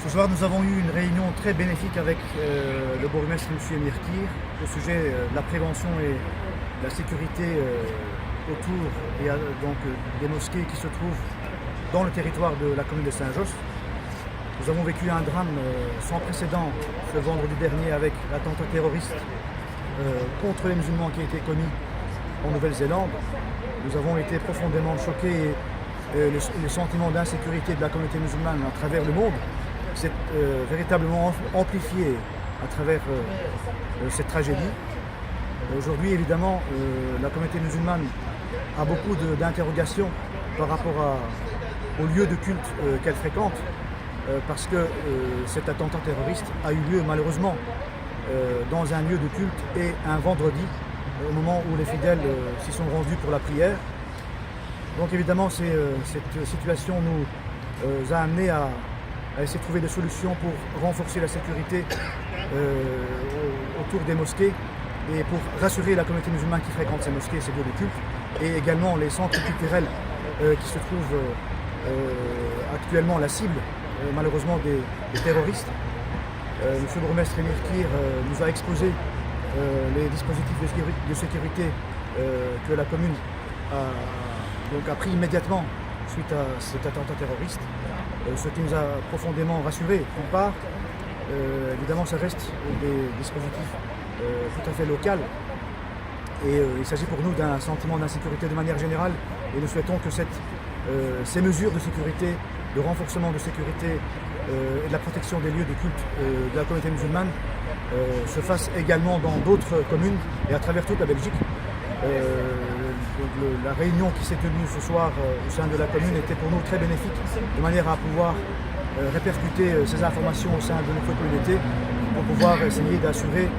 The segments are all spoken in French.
Ce soir, nous avons eu une réunion très bénéfique avec le bourgmestre M. Emir Kir au sujet de la prévention et de la sécurité autour des mosquées qui se trouvent dans le territoire de la commune de Saint-Josse. Nous avons vécu un drame sans précédent ce vendredi dernier avec l'attentat terroriste contre les musulmans qui a été commis en Nouvelle-Zélande. Nous avons été profondément choqués et le sentiment d'insécurité de la communauté musulmane à travers le monde s'est véritablement amplifié à travers cette tragédie. Aujourd'hui, évidemment, la communauté musulmane a beaucoup d'interrogations par rapport au lieu de culte qu'elle fréquente, parce que cet attentat terroriste a eu lieu malheureusement dans un lieu de culte et un vendredi, au moment où les fidèles s'y sont rendus pour la prière. Donc évidemment, cette situation nous a amené à essayer de trouver des solutions pour renforcer la sécurité autour des mosquées et pour rassurer la communauté musulmane qui fréquente ces mosquées et ces lieux de culte, et également les centres culturels qui se trouvent actuellement la cible malheureusement des terroristes. Monsieur le bourgmestre Emir Kir nous a exposé les dispositifs de sécurité que la commune a pris immédiatement suite à cet attentat terroriste, ce qui nous a profondément rassurés. D'une part, évidemment, ça reste des dispositifs tout à fait locaux et il s'agit pour nous d'un sentiment d'insécurité de manière générale, et nous souhaitons que ces mesures de sécurité, de renforcement de sécurité et de la protection des lieux de culte de la communauté musulmane se fassent également dans d'autres communes et à travers toute la Belgique. La réunion qui s'est tenue ce soir au sein de la commune était pour nous très bénéfique, de manière à pouvoir répercuter ces informations au sein de notre communauté pour pouvoir essayer d'assurer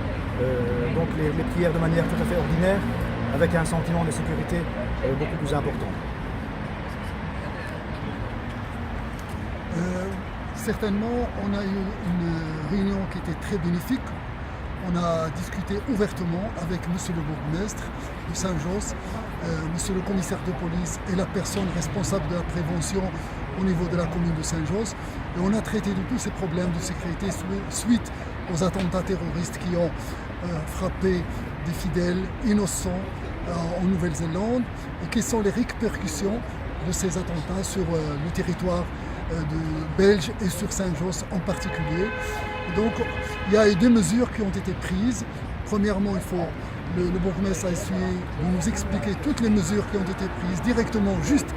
les prières de manière tout à fait ordinaire, avec un sentiment de sécurité beaucoup plus important. Certainement, on a eu une réunion qui était très bénéfique. On a discuté ouvertement avec monsieur le bourgmestre de Saint-Josse, monsieur le commissaire de police et la personne responsable de la prévention au niveau de la commune de Saint-Josse. Et on a traité de tous ces problèmes de sécurité suite aux attentats terroristes qui ont frappé des fidèles innocents en Nouvelle-Zélande, et quelles sont les répercussions de ces attentats sur le territoire belge et sur Saint-Josse en particulier. Donc il y a eu deux mesures qui ont été prises. Premièrement, le bourgmestre a essayé de nous expliquer toutes les mesures qui ont été prises directement juste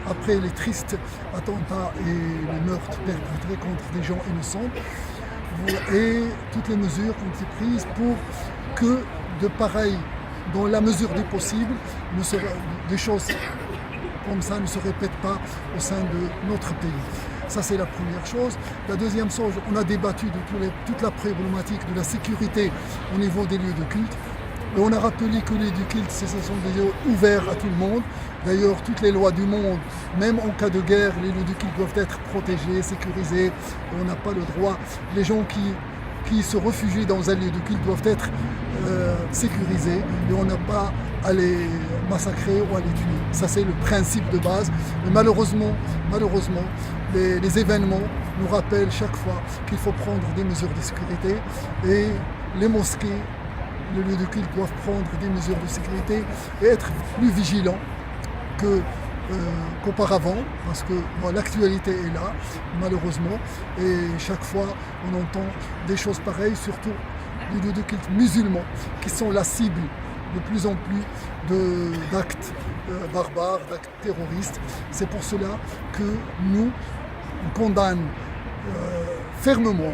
après les tristes attentats et les meurtres perpétrés contre des gens innocents, et toutes les mesures qui ont été prises pour que de pareilles, dans la mesure du possible, des choses comme ça ne se répètent pas au sein de notre pays. Ça, c'est la première chose. La deuxième chose, on a débattu de toute la problématique de la sécurité au niveau des lieux de culte. Et on a rappelé que les lieux de culte, ce sont des lieux ouverts à tout le monde. D'ailleurs, toutes les lois du monde, même en cas de guerre, les lieux de culte doivent être protégés, sécurisés. Et on n'a pas le droit. Les gens qui se réfugient dans un lieu de culte doivent être sécurisés, et on n'a pas à les massacrer ou à les tuer. Ça, c'est le principe de base. Mais malheureusement, les événements nous rappellent chaque fois qu'il faut prendre des mesures de sécurité, et les mosquées, les lieux de culte doivent prendre des mesures de sécurité et être plus vigilants qu'auparavant, parce que l'actualité est là, malheureusement, et chaque fois on entend des choses pareilles, surtout les lieux de culte musulmans qui sont la cible de plus en plus d'actes barbares, d'actes terroristes. C'est pour cela que nous condamnons fermement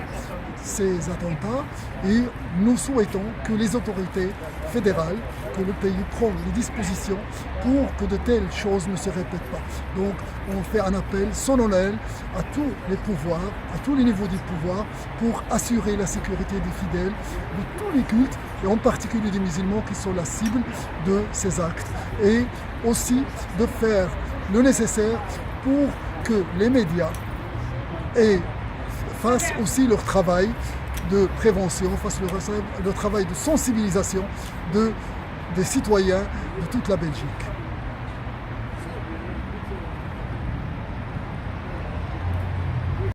ces attentats, et nous souhaitons que les autorités fédérales, que le pays prenne les dispositions pour que de telles choses ne se répètent pas. Donc on fait un appel solennel à tous les pouvoirs, à tous les niveaux du pouvoir, pour assurer la sécurité des fidèles de tous les cultes, et en particulier des musulmans qui sont la cible de ces actes, et aussi de faire le nécessaire pour que les médias fassent aussi leur travail de prévention, fassent leur travail de sensibilisation des citoyens de toute la Belgique.